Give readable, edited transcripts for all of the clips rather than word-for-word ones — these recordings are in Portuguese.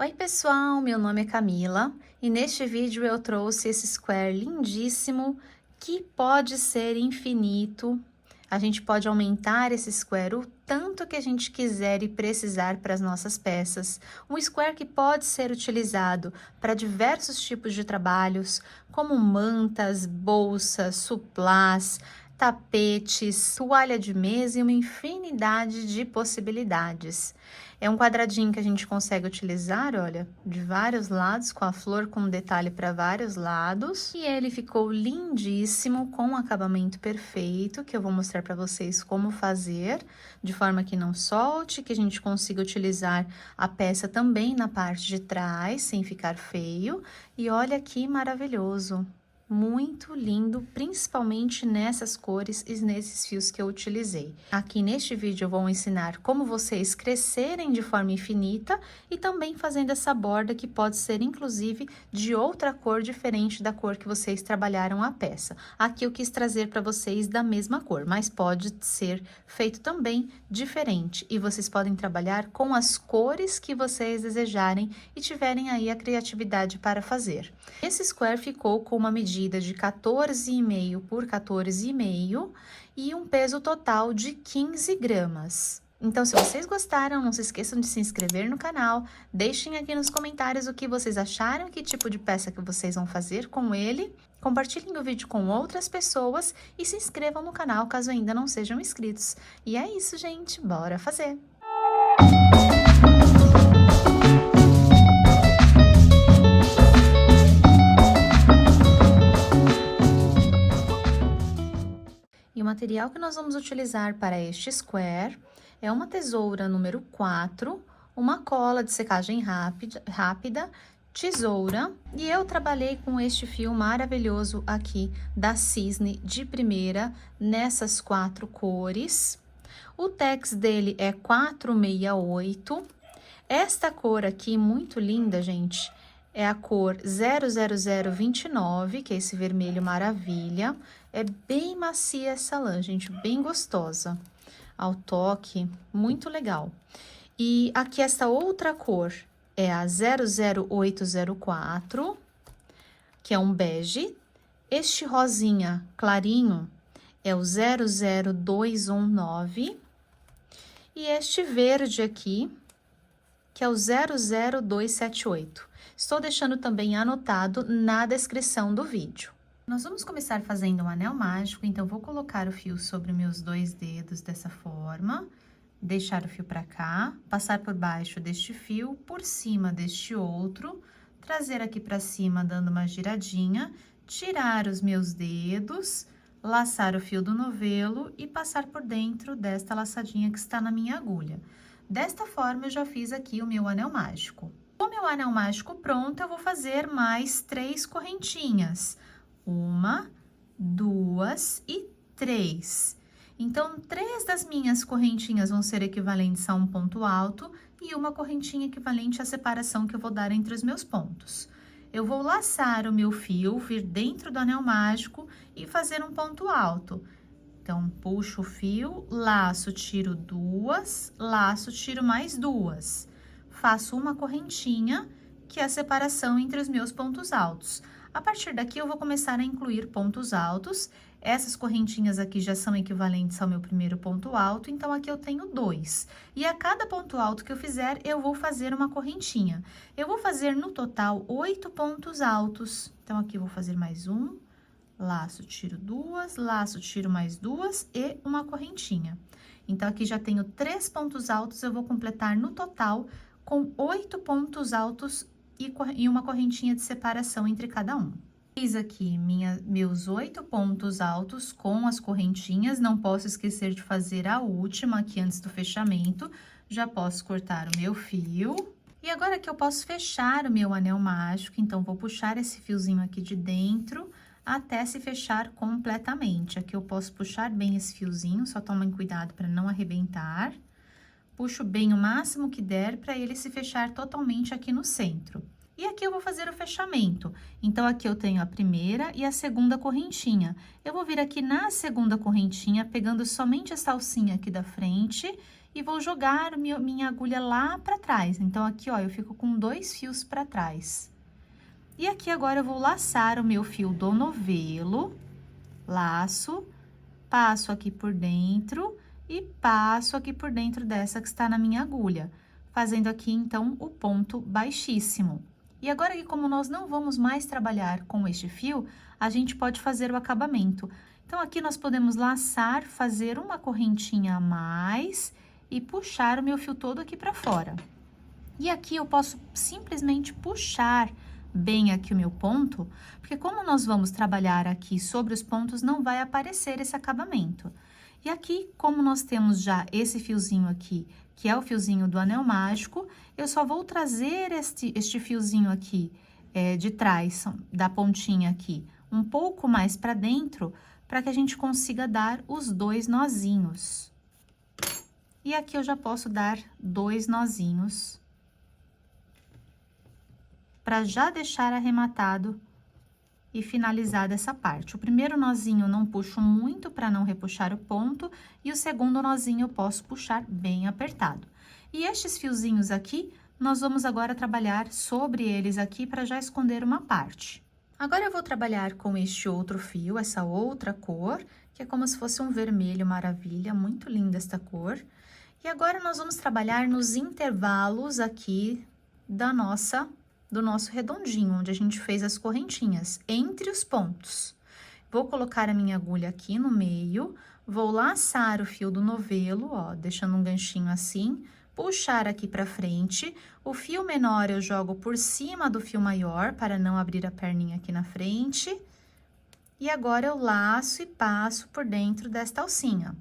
Oi pessoal, meu nome é Camila e neste vídeo eu trouxe esse square lindíssimo que pode ser infinito. A gente pode aumentar esse square o tanto que a gente quiser e precisar para as nossas peças. Um square que pode ser utilizado para diversos tipos de trabalhos, como mantas, bolsas, suplás, tapetes, toalha de mesa e uma infinidade de possibilidades. É um quadradinho que a gente consegue utilizar, olha, de vários lados, com a flor com detalhe para vários lados. E ele ficou lindíssimo, com um acabamento perfeito, que eu vou mostrar para vocês como fazer, de forma que não solte, que a gente consiga utilizar a peça também na parte de trás, sem ficar feio. E olha que maravilhoso! Muito lindo, principalmente nessas cores e nesses fios que eu utilizei. Aqui neste vídeo eu vou ensinar como vocês crescerem de forma infinita e também fazendo essa borda que pode ser inclusive de outra cor diferente da cor que vocês trabalharam a peça. Aqui eu quis trazer para vocês da mesma cor, mas pode ser feito também diferente e vocês podem trabalhar com as cores que vocês desejarem e tiverem aí a criatividade para fazer. Esse square ficou com uma medida de 14,5 por 14,5 e um peso total de 15 gramas. Então, se vocês gostaram, não se esqueçam de se inscrever no canal, deixem aqui nos comentários o que vocês acharam, que tipo de peça que vocês vão fazer com ele, compartilhem o vídeo com outras pessoas e se inscrevam no canal caso ainda não sejam inscritos. E é isso, gente, bora fazer! E o material que nós vamos utilizar para este square é uma tesoura número 4, uma cola de secagem rápida, tesoura, e eu trabalhei com este fio maravilhoso aqui da Cisne de primeira, nessas 4 cores. O tex dele é 468. Esta cor aqui, muito linda, gente, é a cor 00029, que é esse vermelho maravilha. É bem macia essa lã, gente, bem gostosa. Ao toque, muito legal. E aqui essa outra cor é a 00804, que é um bege. Este rosinha clarinho é o 00219. E este verde aqui, que é o 00278. Estou deixando também anotado na descrição do vídeo. Nós vamos começar fazendo um anel mágico, então vou colocar o fio sobre meus 2 dedos dessa forma, deixar o fio para cá, passar por baixo deste fio, por cima deste outro, trazer aqui para cima dando uma giradinha, tirar os meus dedos, laçar o fio do novelo e passar por dentro desta laçadinha que está na minha agulha. Desta forma, eu já fiz aqui o meu anel mágico. Com o meu anel mágico pronto, eu vou fazer mais 3 correntinhas. 1, 2 e 3. Então, 3 das minhas correntinhas vão ser equivalentes a um ponto alto e uma correntinha equivalente à separação que eu vou dar entre os meus pontos. Eu vou laçar o meu fio, vir dentro do anel mágico e fazer um ponto alto. Então, puxo o fio, laço, tiro 2, laço, tiro mais 2. Faço uma correntinha, que é a separação entre os meus pontos altos. A partir daqui, eu vou começar a incluir pontos altos. Essas correntinhas aqui já são equivalentes ao meu primeiro ponto alto, então aqui eu tenho 2. E a cada ponto alto que eu fizer, eu vou fazer uma correntinha. Eu vou fazer no total 8 pontos altos. Então, aqui eu vou fazer mais 1, laço, tiro 2, laço, tiro mais 2 e uma correntinha. Então, aqui já tenho 3 pontos altos, eu vou completar no total com 8 pontos altos e uma correntinha de separação entre cada um. Fiz aqui meus 8 pontos altos com as correntinhas, não posso esquecer de fazer a última aqui antes do fechamento. Já posso cortar o meu fio. E agora que eu posso fechar o meu anel mágico, então, vou puxar esse fiozinho aqui de dentro até se fechar completamente. Aqui eu posso puxar bem esse fiozinho, só tomem cuidado para não arrebentar. Puxo bem o máximo que der para ele se fechar totalmente aqui no centro. E aqui eu vou fazer o fechamento. Então, aqui eu tenho a primeira e a segunda correntinha. Eu vou vir aqui na segunda correntinha, pegando somente essa alcinha aqui da frente e vou jogar minha agulha lá pra trás. Então, aqui, ó, eu fico com 2 fios pra trás. E aqui agora eu vou laçar o meu fio do novelo, laço, passo aqui por dentro e passo aqui por dentro dessa que está na minha agulha, fazendo aqui, então, o ponto baixíssimo. E agora que como nós não vamos mais trabalhar com este fio, a gente pode fazer o acabamento. Então, aqui nós podemos laçar, fazer uma correntinha a mais e puxar o meu fio todo aqui para fora. E aqui eu posso simplesmente puxar bem aqui o meu ponto, porque como nós vamos trabalhar aqui sobre os pontos, não vai aparecer esse acabamento. E aqui, como nós temos já esse fiozinho aqui, que é o fiozinho do anel mágico, eu só vou trazer este fiozinho aqui de trás, da pontinha aqui, um pouco mais para dentro, para que a gente consiga dar os 2 nozinhos. E aqui eu já posso dar 2 nozinhos, para já deixar arrematado e finalizada essa parte. O primeiro nozinho eu não puxo muito para não repuxar o ponto, e o segundo nozinho eu posso puxar bem apertado. E estes fiozinhos aqui, nós vamos agora trabalhar sobre eles aqui para já esconder uma parte. Agora eu vou trabalhar com este outro fio, essa outra cor, que é como se fosse um vermelho maravilha, muito linda esta cor. E agora nós vamos trabalhar nos intervalos aqui do nosso redondinho, onde a gente fez as correntinhas, entre os pontos. Vou colocar a minha agulha aqui no meio, vou laçar o fio do novelo, ó, deixando um ganchinho assim, puxar aqui pra frente, o fio menor eu jogo por cima do fio maior, para não abrir a perninha aqui na frente, e agora eu laço e passo por dentro desta alcinha.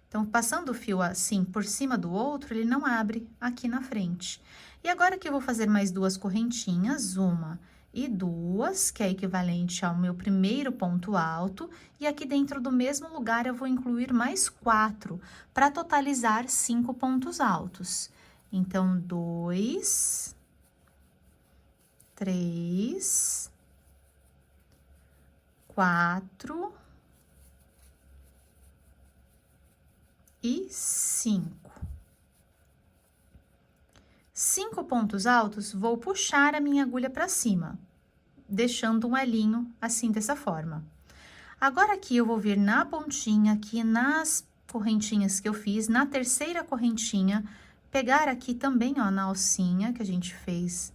Então, passando o fio assim por cima do outro, ele não abre aqui na frente. E agora que eu vou fazer mais 2 correntinhas, 1 e 2, que é equivalente ao meu primeiro ponto alto, e aqui dentro do mesmo lugar eu vou incluir mais 4, para totalizar 5 pontos altos. Então, 2, 3, 4 e 5. 5 pontos altos, vou puxar a minha agulha para cima, deixando um elinho assim, dessa forma. Agora, aqui eu vou vir na pontinha, aqui nas correntinhas que eu fiz, na terceira correntinha, pegar aqui também, ó, na alcinha que a gente fez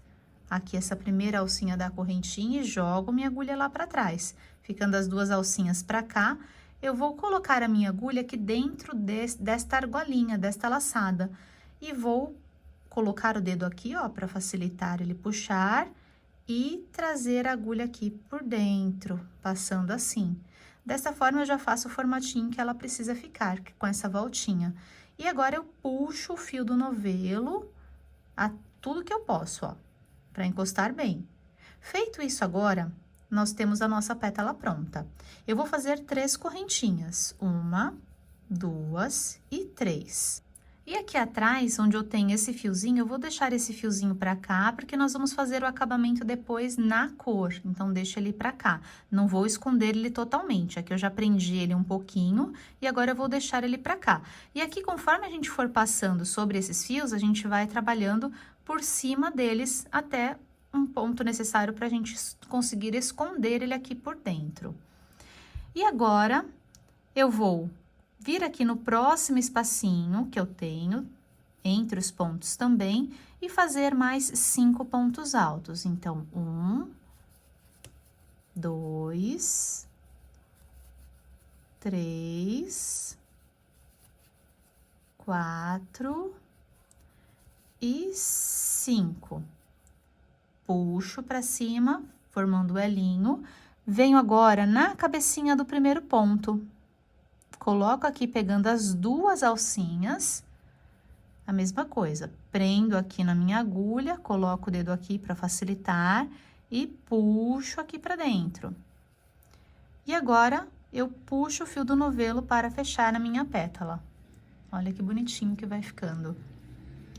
aqui, essa primeira alcinha da correntinha, e jogo minha agulha lá para trás. Ficando as 2 alcinhas para cá, eu vou colocar a minha agulha aqui dentro desta argolinha, desta laçada, e vou colocar o dedo aqui, ó, para facilitar ele puxar e trazer a agulha aqui por dentro, passando assim. Dessa forma, eu já faço o formatinho que ela precisa ficar, com essa voltinha. E agora, eu puxo o fio do novelo a tudo que eu posso, ó, para encostar bem. Feito isso agora, nós temos a nossa pétala pronta. Eu vou fazer 3 correntinhas, 1, 2 e 3. E aqui atrás, onde eu tenho esse fiozinho, eu vou deixar esse fiozinho pra cá, porque nós vamos fazer o acabamento depois na cor. Então, deixa ele pra cá. Não vou esconder ele totalmente. Aqui eu já prendi ele um pouquinho e agora eu vou deixar ele pra cá. E aqui, conforme a gente for passando sobre esses fios, a gente vai trabalhando por cima deles até um ponto necessário pra gente conseguir esconder ele aqui por dentro. E agora, eu vou vir aqui no próximo espacinho que eu tenho, entre os pontos também, e fazer mais 5 pontos altos. Então, 1, 2, 3, 4 e 5. Puxo para cima, formando o elinho. Venho agora na cabecinha do primeiro ponto. Coloco aqui pegando as 2 alcinhas, a mesma coisa, prendo aqui na minha agulha, coloco o dedo aqui para facilitar e puxo aqui para dentro. E agora, eu puxo o fio do novelo para fechar a minha pétala. Olha que bonitinho que vai ficando.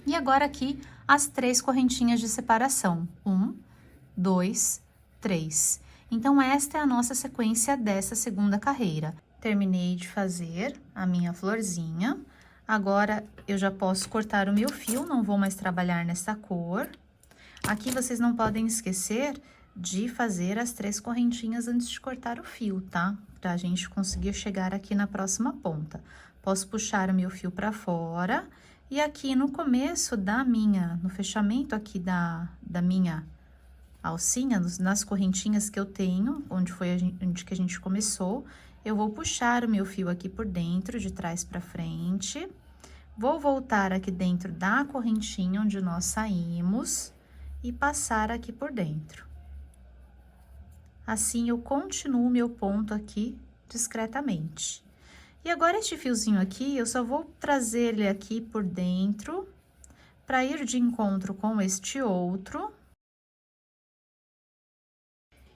E agora aqui, as 3 correntinhas de separação. 1, 2, 3. Então, esta é a nossa sequência dessa segunda carreira. Terminei de fazer a minha florzinha. Agora, eu já posso cortar o meu fio, não vou mais trabalhar nessa cor. Aqui, vocês não podem esquecer de fazer as 3 correntinhas antes de cortar o fio, tá? Pra gente conseguir chegar aqui na próxima ponta. Posso puxar o meu fio pra fora e aqui no começo no fechamento aqui da minha alcinha, nas correntinhas que eu tenho, onde que a gente começou, eu vou puxar o meu fio aqui por dentro, de trás pra frente, vou voltar aqui dentro da correntinha onde nós saímos e passar aqui por dentro. Assim, eu continuo meu ponto aqui discretamente. E agora, este fiozinho aqui, eu só vou trazer ele aqui por dentro, para ir de encontro com este outro.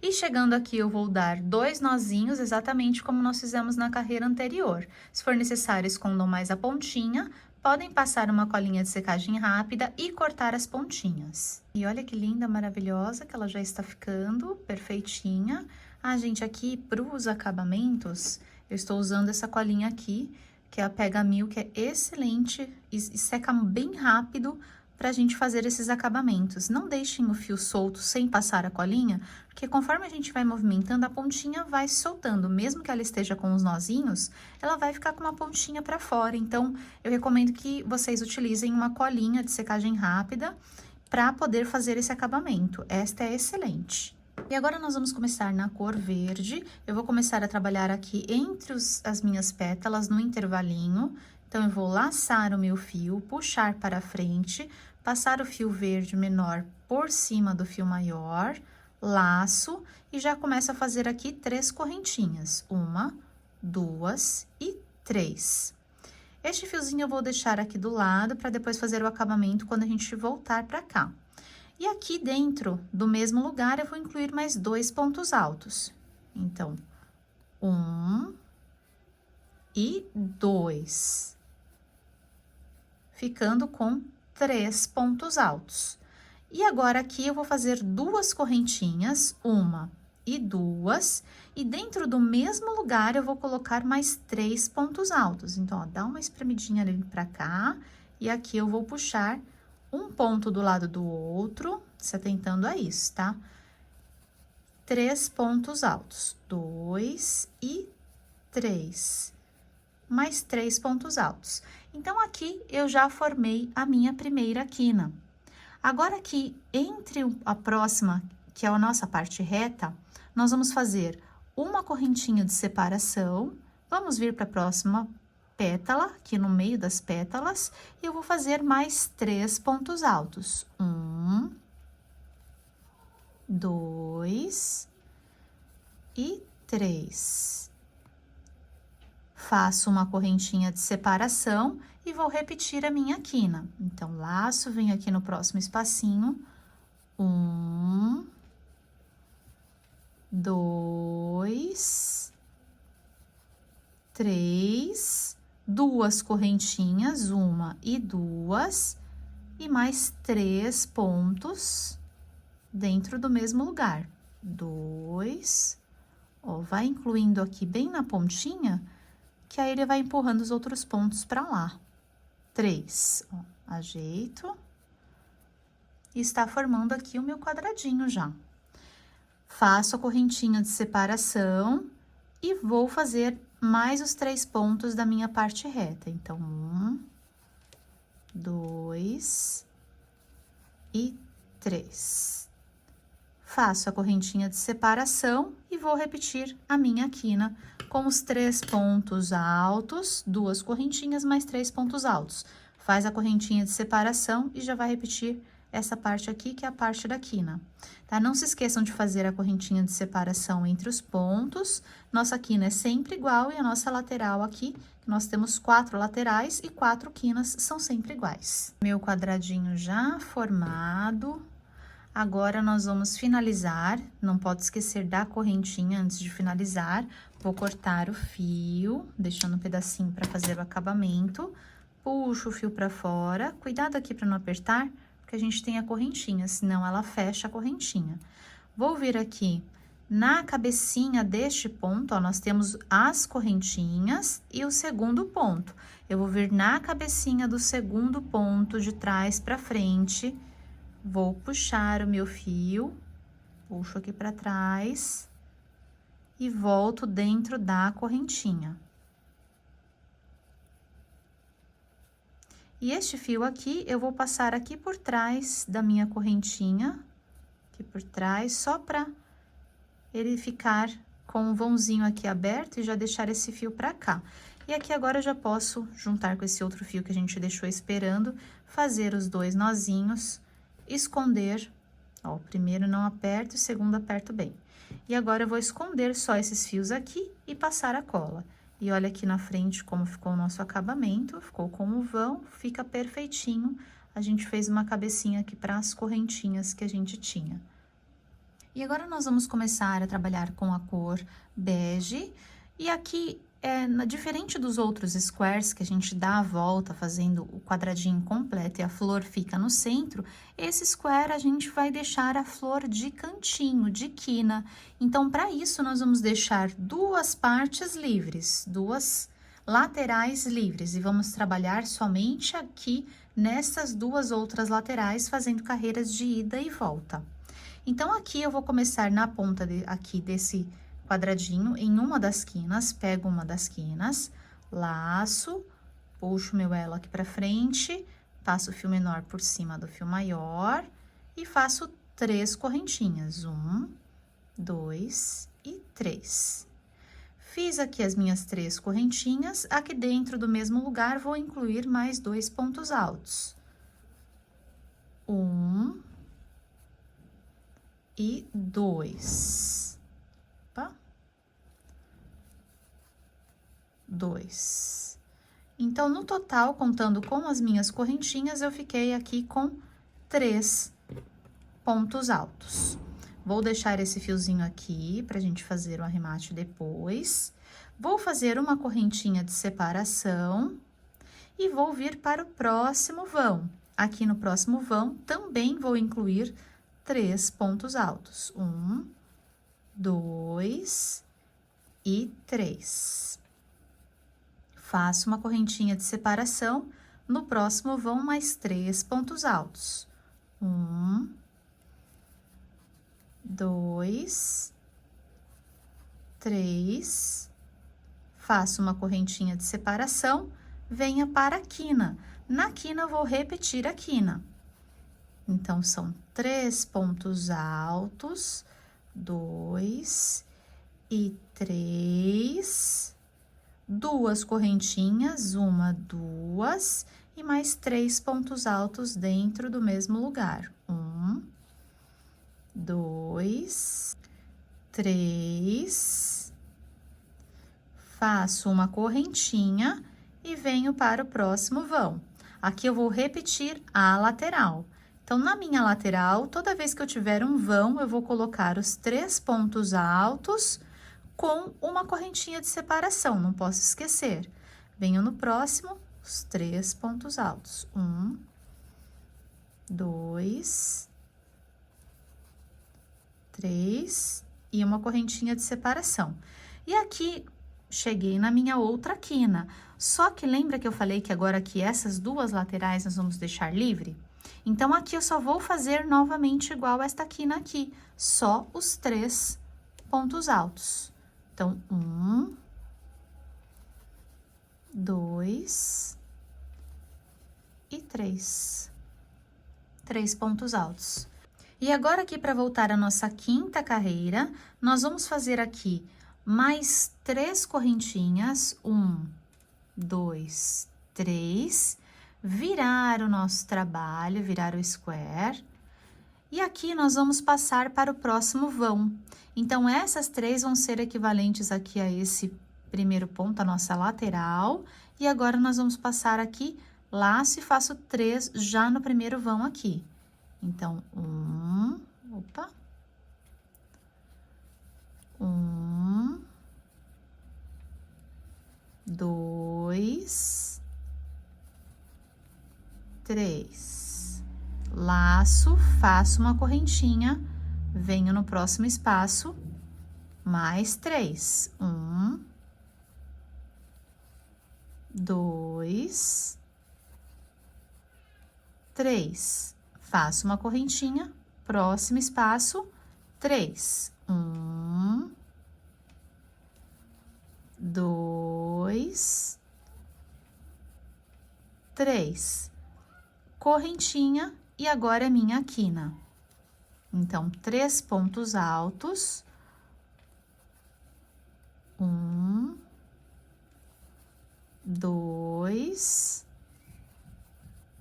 E chegando aqui, eu vou dar 2 nozinhos, exatamente como nós fizemos na carreira anterior. Se for necessário, escondam mais a pontinha, podem passar uma colinha de secagem rápida e cortar as pontinhas. E olha que linda, maravilhosa, que ela já está ficando perfeitinha. Ah, gente, aqui para os acabamentos, eu estou usando essa colinha aqui, que é a Pega Mil, que é excelente e seca bem rápido pra gente fazer esses acabamentos. Não deixem o fio solto sem passar a colinha, porque conforme a gente vai movimentando, a pontinha vai se soltando. Mesmo que ela esteja com os nozinhos, ela vai ficar com uma pontinha pra fora. Então, eu recomendo que vocês utilizem uma colinha de secagem rápida para poder fazer esse acabamento. Esta é excelente. E agora, nós vamos começar na cor verde. Eu vou começar a trabalhar aqui entre as minhas pétalas, no intervalinho. Então, eu vou laçar o meu fio, puxar para frente, passar o fio verde menor por cima do fio maior, laço e já começo a fazer aqui 3 correntinhas. 1, 2 e 3. Este fiozinho eu vou deixar aqui do lado para depois fazer o acabamento quando a gente voltar para cá. E aqui dentro do mesmo lugar, eu vou incluir mais 2 pontos altos. Então, 1 e 2. Ficando com 3 pontos altos. E agora, aqui, eu vou fazer 2 correntinhas, 1 e 2, e dentro do mesmo lugar, eu vou colocar mais 3 pontos altos. Então, ó, dá uma espremidinha ali pra cá, e aqui eu vou puxar um ponto do lado do outro, se atentando a isso, tá? 3 pontos altos, 2 e 3. Mais 3 pontos altos. Então, aqui, eu já formei a minha primeira quina. Agora, aqui, entre a próxima, que é a nossa parte reta, nós vamos fazer uma correntinha de separação, vamos vir para a próxima pétala, aqui no meio das pétalas, e eu vou fazer mais 3 pontos altos. 1, 2 e 3. Faço uma correntinha de separação e vou repetir a minha quina. Então, laço, venho aqui no próximo espacinho. 1, 2, 3, 2 correntinhas, 1 e 2, e mais 3 pontos dentro do mesmo lugar. 2, ó, vai incluindo aqui bem na pontinha, que aí ele vai empurrando os outros pontos para lá. 3, ó, ajeito. E está formando aqui o meu quadradinho já. Faço a correntinha de separação e vou fazer mais os 3 pontos da minha parte reta. Então, 1, 2 e 3. Faço a correntinha de separação e vou repetir a minha quina com os 3 pontos altos, 2 correntinhas mais 3 pontos altos. Faz a correntinha de separação e já vai repetir essa parte aqui, que é a parte da quina, tá? Não se esqueçam de fazer a correntinha de separação entre os pontos. Nossa quina é sempre igual e a nossa lateral aqui, nós temos 4 laterais e 4 quinas são sempre iguais. Meu quadradinho já formado. Agora, nós vamos finalizar, não pode esquecer da correntinha antes de finalizar. Vou cortar o fio, deixando um pedacinho para fazer o acabamento. Puxo o fio para fora, cuidado aqui para não apertar, porque a gente tem a correntinha, senão ela fecha a correntinha. Vou vir aqui Na cabecinha deste ponto, ó, nós temos as correntinhas e o segundo ponto. Eu vou vir na cabecinha do segundo ponto, de trás pra frente, vou puxar o meu fio, puxo aqui pra trás e volto dentro da correntinha. E este fio aqui, eu vou passar aqui por trás da minha correntinha, aqui por trás, só pra ele ficar com o vãozinho aqui aberto e já deixar esse fio pra cá. E aqui agora eu já posso juntar com esse outro fio que a gente deixou esperando, fazer os dois nozinhos, esconder, ó, o primeiro não aperto, o segundo aperto bem. E agora eu vou esconder só esses fios aqui e passar a cola. E olha aqui na frente como ficou o nosso acabamento, ficou com o vão, fica perfeitinho. A gente fez uma cabecinha aqui para as correntinhas que a gente tinha. E agora nós vamos começar a trabalhar com a cor bege. E aqui, diferente dos outros squares que a gente dá a volta fazendo o quadradinho completo e a flor fica no centro, esse square a gente vai deixar a flor de cantinho, de quina. Então, para isso, nós vamos deixar duas partes livres, duas laterais livres. E vamos trabalhar somente aqui nessas duas outras laterais, fazendo carreiras de ida e volta. Então, aqui eu vou começar na ponta aqui desse quadradinho, em uma das quinas, pego uma das quinas, laço, puxo meu elo aqui pra frente, passo o fio menor por cima do fio maior e faço 3 correntinhas, 1, 2 e 3. Fiz aqui as minhas 3 correntinhas, aqui dentro do mesmo lugar vou incluir mais 2 pontos altos. 1 e 2. Opa. 2. Então, no total, contando com as minhas correntinhas, eu fiquei aqui com 3 pontos altos. Vou deixar esse fiozinho aqui pra gente fazer o arremate depois. Vou fazer uma correntinha de separação e vou vir para o próximo vão. Aqui no próximo vão, também vou incluir 3 pontos altos. 1, 2 e 3. Faço uma correntinha de separação, no próximo vão mais 3 pontos altos. 1, 2, 3. Faço uma correntinha de separação, venha para a quina. Na quina, eu vou repetir a quina. Então, são 3 pontos altos, 2 e 3, 2 correntinhas, 1, 2, e mais 3 pontos altos dentro do mesmo lugar. 1, 2, 3, faço uma correntinha e venho para o próximo vão. Aqui eu vou repetir a lateral. Então, na minha lateral, toda vez que eu tiver um vão, eu vou colocar os 3 pontos altos com uma correntinha de separação, não posso esquecer. Venho no próximo, os 3 pontos altos. 1, 2, 3 e uma correntinha de separação. E aqui, cheguei na minha outra quina. Só que lembra que eu falei que agora aqui essas duas laterais nós vamos deixar livre? Então, aqui eu só vou fazer novamente igual esta quina aqui, só os 3 pontos altos. Então, 1, 2 e 3. 3 pontos altos. E agora, aqui, para voltar à nossa quinta carreira, nós vamos fazer aqui mais 3 correntinhas, 1, 2, 3, virar o nosso trabalho, virar o square. E aqui nós vamos passar para o próximo vão. Então, essas 3 vão ser equivalentes aqui a esse primeiro ponto, a nossa lateral. E agora, nós vamos passar aqui, laço e faço 3 já no primeiro vão aqui. Então, 1, 2, 3. Laço, faço uma correntinha, venho no próximo espaço mais 3. 1, 2, 3. Faço uma correntinha, próximo espaço, 3. 1, 2, 3. Correntinha e agora é minha quina. Então, 3 pontos altos. 1, 2,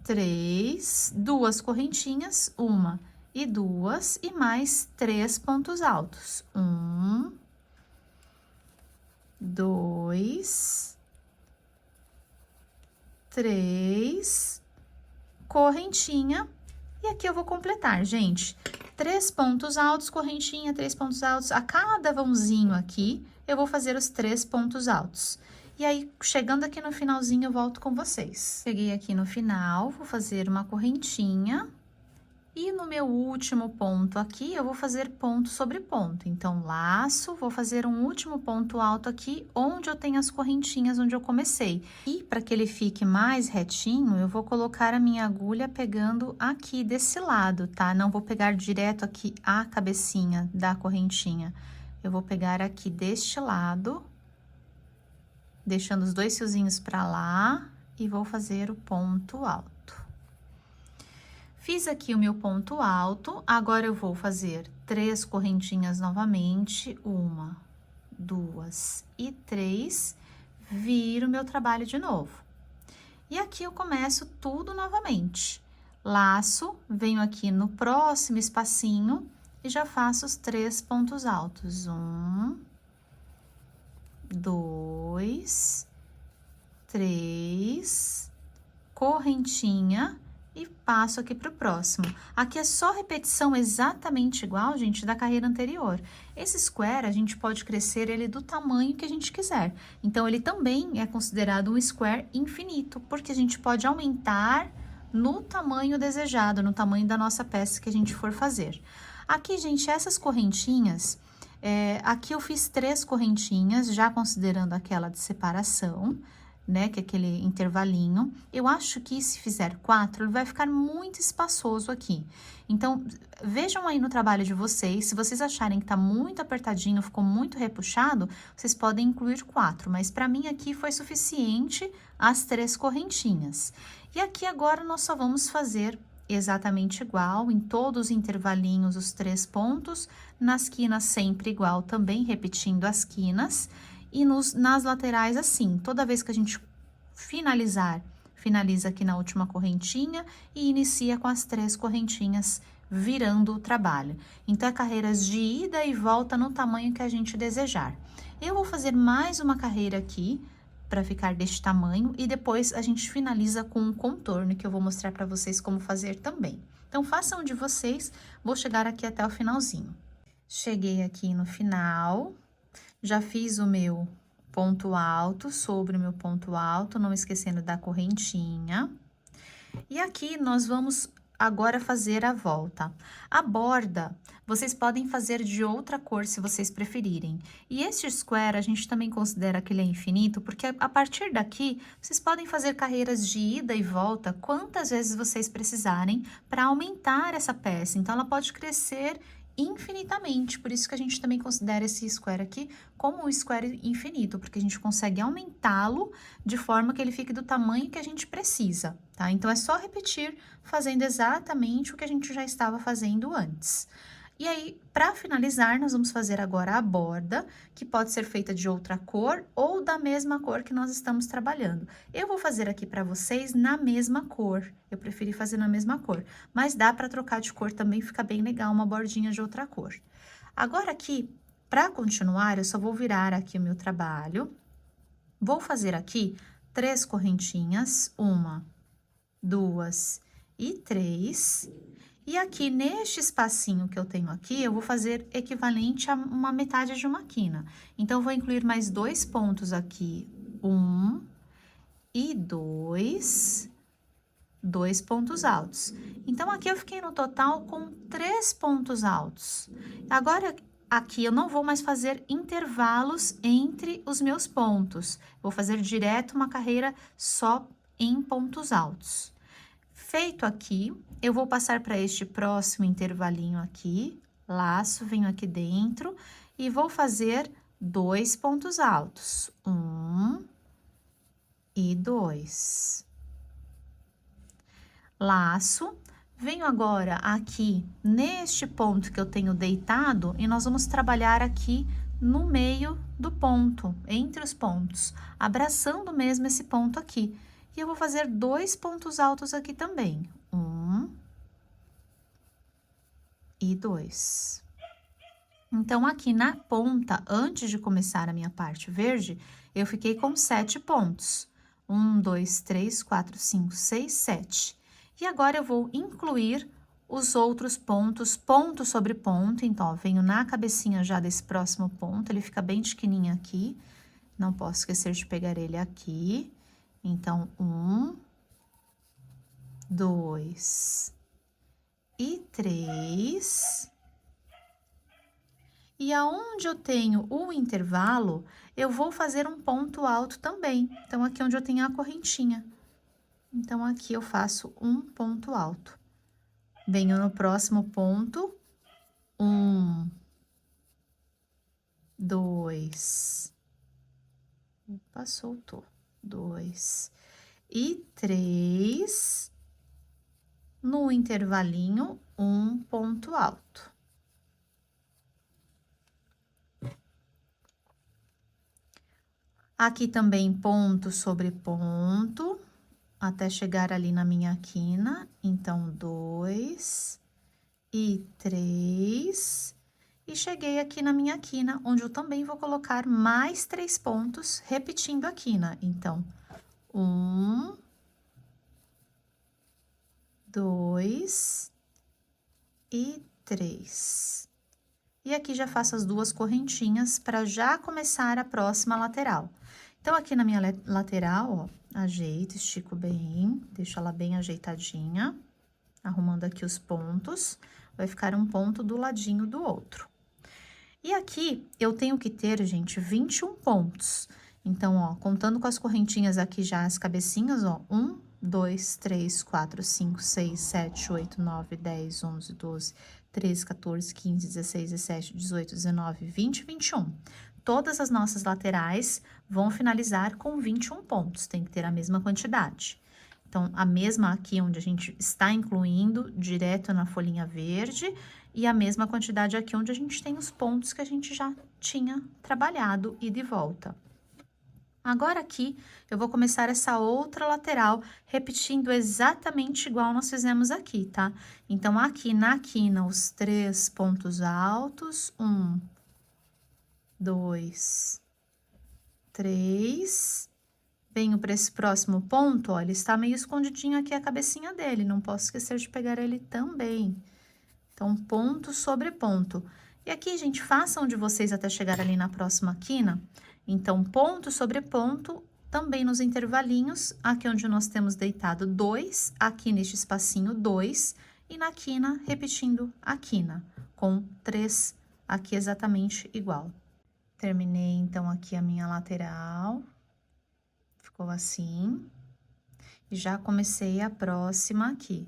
3, 2 correntinhas, 1 e 2, e mais 3 pontos altos. 1, 2, 3, correntinha, e aqui eu vou completar, gente. 3 pontos altos, correntinha, 3 pontos altos. A cada vãozinho aqui, eu vou fazer os 3 pontos altos. E aí, chegando aqui no finalzinho, eu volto com vocês. Cheguei aqui no final, vou fazer uma correntinha. E no meu último ponto aqui, eu vou fazer ponto sobre ponto. Então, laço, vou fazer um último ponto alto aqui, onde eu tenho as correntinhas, onde eu comecei. E para que ele fique mais retinho, eu vou colocar a minha agulha pegando aqui desse lado, tá? Não vou pegar direto aqui a cabecinha da correntinha. Eu vou pegar aqui deste lado, deixando os 2 fiozinhos para lá, e vou fazer o ponto alto. Fiz aqui o meu ponto alto, agora eu vou fazer 3 correntinhas novamente, 1, 2 e 3, viro meu trabalho de novo. E aqui eu começo tudo novamente. Laço, venho aqui no próximo espacinho e já faço os 3 pontos altos. 1, 2, 3, correntinha. E passo aqui para o próximo. Aqui é só repetição exatamente igual, gente, da carreira anterior. Esse square, a gente pode crescer ele do tamanho que a gente quiser. Então, ele também é considerado um square infinito, porque a gente pode aumentar no tamanho desejado, no tamanho da nossa peça que a gente for fazer. Aqui, gente, essas correntinhas, aqui eu fiz 3 correntinhas, já considerando aquela de separação, né, que é aquele intervalinho. Eu acho que se fizer 4, ele vai ficar muito espaçoso aqui. Então, vejam aí no trabalho de vocês, se vocês acharem que tá muito apertadinho, ficou muito repuxado, vocês podem incluir 4, mas para mim aqui foi suficiente as 3 correntinhas. E aqui agora nós só vamos fazer exatamente igual, em todos os intervalinhos, os 3 pontos, nas quinas sempre igual também, repetindo as quinas. E nas laterais, assim, toda vez que a gente finaliza aqui na última correntinha e inicia com as 3 correntinhas virando o trabalho. Então, é carreiras de ida e volta no tamanho que a gente desejar. Eu vou fazer mais uma carreira aqui, para ficar deste tamanho, e depois a gente finaliza com um contorno, que eu vou mostrar para vocês como fazer também. Então, façam de vocês, vou chegar aqui até o finalzinho. Cheguei aqui no final. Já fiz o meu ponto alto sobre o meu ponto alto, não esquecendo da correntinha. E aqui nós vamos agora fazer a volta. A borda, vocês podem fazer de outra cor se vocês preferirem. E este square a gente também considera que ele é infinito, porque a partir daqui vocês podem fazer carreiras de ida e volta quantas vezes vocês precisarem para aumentar essa peça. Então, ela pode crescer infinitamente, por isso que a gente também considera esse square aqui como um square infinito, porque a gente consegue aumentá-lo de forma que ele fique do tamanho que a gente precisa, tá? Então, é só repetir fazendo exatamente o que a gente já estava fazendo antes. E aí, para finalizar, nós vamos fazer agora a borda, que pode ser feita de outra cor ou da mesma cor que nós estamos trabalhando. Eu vou fazer aqui para vocês na mesma cor, eu preferi fazer na mesma cor, mas dá para trocar de cor também, fica bem legal uma bordinha de outra cor. Agora aqui, para continuar, eu só vou virar aqui o meu trabalho, vou fazer aqui 3 correntinhas, 1, 2 e 3... E aqui, neste espacinho que eu tenho aqui, eu vou fazer equivalente a uma metade de uma quina. Então, eu vou incluir mais 2 pontos aqui, 1 e 2 pontos altos. Então, aqui eu fiquei no total com 3 pontos altos. Agora, aqui eu não vou mais fazer intervalos entre os meus pontos. Vou fazer direto uma carreira só em pontos altos. Feito aqui, eu vou passar para este próximo intervalinho aqui, laço, venho aqui dentro e vou fazer 2 pontos altos. 1 e 2. Laço. Venho agora aqui neste ponto que eu tenho deitado e nós vamos trabalhar aqui no meio do ponto, entre os pontos, abraçando mesmo esse ponto aqui. E eu vou fazer 2 pontos altos aqui também. 1 e 2. Então, aqui na ponta, antes de começar a minha parte verde, eu fiquei com 7 pontos. 1, 2, 3, 4, 5, 6, 7. E agora, eu vou incluir os outros pontos, ponto sobre ponto. Então, ó, venho na cabecinha já desse próximo ponto, ele fica bem tiquininho aqui. Não posso esquecer de pegar ele aqui. Então, 1, 2 e 3. E aonde eu tenho o intervalo, eu vou fazer um ponto alto também. Então, aqui onde eu tenho a correntinha. Então, aqui eu faço um ponto alto. Venho no próximo ponto, 1, 2, opa, soltou, 2 e 3, no intervalinho, um ponto alto. Aqui também ponto sobre ponto, até chegar ali na minha quina, então 2 e 3, e cheguei aqui na minha quina, onde eu também vou colocar mais 3 pontos, repetindo a quina. Então, 1, 2 e 3. E aqui já faço as 2 correntinhas para já começar a próxima lateral. Então, aqui na minha lateral, ó, ajeito, estico bem, deixo ela bem ajeitadinha, arrumando aqui os pontos, vai ficar um ponto do ladinho do outro. E aqui, eu tenho que ter, gente, 21 pontos. Então, ó, contando com as correntinhas aqui já, as cabecinhas, ó, 1, 2, 3, 4, 5, 6, 7, 8, 9, 10, 11, 12, 13, 14, 15, 16, 17, 18, 19, 20, 21. Todas as nossas laterais vão finalizar com 21 pontos, tem que ter a mesma quantidade. Então, a mesma aqui onde a gente está incluindo, direto na folhinha verde, e a mesma quantidade aqui onde a gente tem os pontos que a gente já tinha trabalhado e de volta. Agora, aqui, eu vou começar essa outra lateral, repetindo exatamente igual nós fizemos aqui, tá? Então, aqui na quina, os 3 pontos altos, 1, 2, 3, venho para esse próximo ponto, ó, ele está meio escondidinho aqui a cabecinha dele, não posso esquecer de pegar ele também. Então, ponto sobre ponto. E aqui, gente, façam de vocês até chegar ali na próxima quina. Então, ponto sobre ponto, também nos intervalinhos, aqui onde nós temos deitado 2, aqui neste espacinho 2, e na quina, repetindo a quina, com 3 aqui exatamente igual. Terminei, então, aqui a minha lateral, ficou assim, e já comecei a próxima aqui.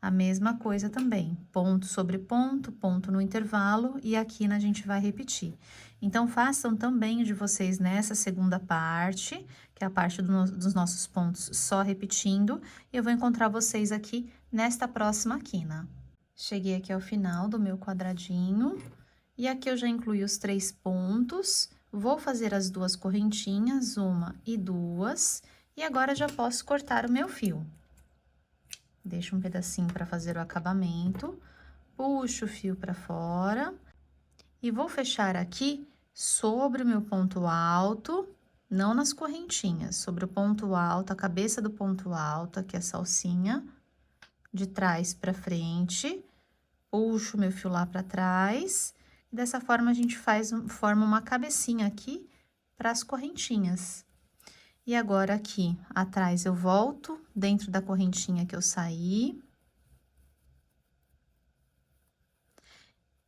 A mesma coisa também, ponto sobre ponto, ponto no intervalo, e aqui a gente vai repetir. Então, façam também de vocês nessa segunda parte, que é a parte dos nossos pontos só repetindo, e eu vou encontrar vocês aqui nesta próxima quina. Cheguei aqui ao final do meu quadradinho, e aqui eu já incluí os 3 pontos, vou fazer as 2 correntinhas, 1 e 2, e agora já posso cortar o meu fio. Deixo um pedacinho para fazer o acabamento, puxo o fio para fora e vou fechar aqui sobre o meu ponto alto, não nas correntinhas, sobre o ponto alto, a cabeça do ponto alto, aqui a salsinha, de trás para frente, puxo o meu fio lá para trás, e dessa forma a gente forma uma cabecinha aqui para as correntinhas. E agora, aqui atrás, eu volto dentro da correntinha que eu saí.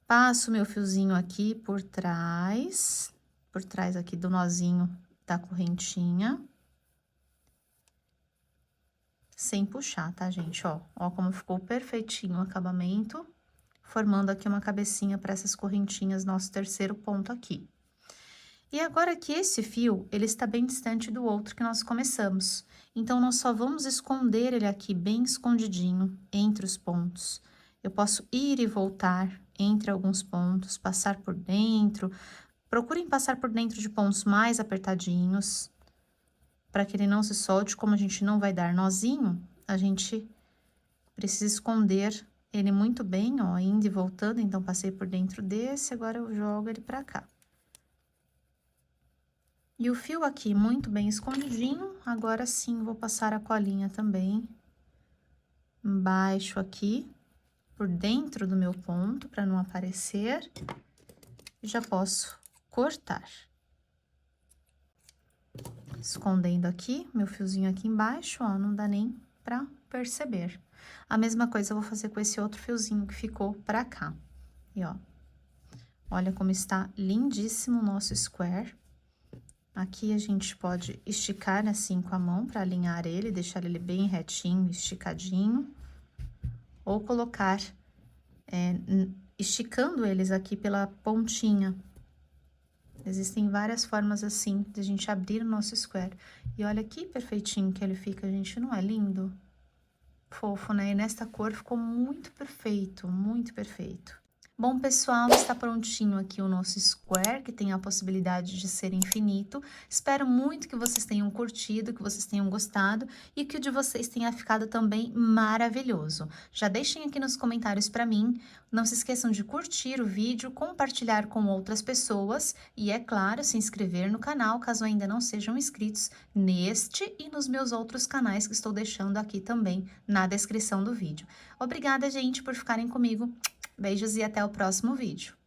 Passo meu fiozinho aqui por trás aqui do nozinho da correntinha. Sem puxar, tá, gente? Ó como ficou perfeitinho o acabamento, formando aqui uma cabecinha para essas correntinhas, nosso terceiro ponto aqui. E agora que esse fio, ele está bem distante do outro que nós começamos. Então, nós só vamos esconder ele aqui bem escondidinho entre os pontos. Eu posso ir e voltar entre alguns pontos, passar por dentro. Procurem passar por dentro de pontos mais apertadinhos, para que ele não se solte. Como a gente não vai dar nozinho, a gente precisa esconder ele muito bem, ó, indo e voltando. Então, passei por dentro desse, agora eu jogo ele pra cá. E o fio aqui muito bem escondidinho, agora sim vou passar a colinha também embaixo aqui, por dentro do meu ponto, para não aparecer. E já posso cortar. Escondendo aqui, meu fiozinho aqui embaixo, ó, não dá nem pra perceber. A mesma coisa eu vou fazer com esse outro fiozinho que ficou pra cá. E, ó, olha como está lindíssimo o nosso square. Aqui a gente pode esticar assim com a mão para alinhar ele, deixar ele bem retinho, esticadinho. Ou colocar, esticando eles aqui pela pontinha. Existem várias formas assim de a gente abrir o nosso square. E olha que perfeitinho que ele fica, gente, não é lindo? Fofo, né? E nesta cor ficou muito perfeito, muito perfeito. Bom, pessoal, está prontinho aqui o nosso square, que tem a possibilidade de ser infinito. Espero muito que vocês tenham curtido, que vocês tenham gostado e que o de vocês tenha ficado também maravilhoso. Já deixem aqui nos comentários para mim. Não se esqueçam de curtir o vídeo, compartilhar com outras pessoas e, é claro, se inscrever no canal, caso ainda não sejam inscritos neste e nos meus outros canais que estou deixando aqui também na descrição do vídeo. Obrigada, gente, por ficarem comigo. Beijos e até o próximo vídeo.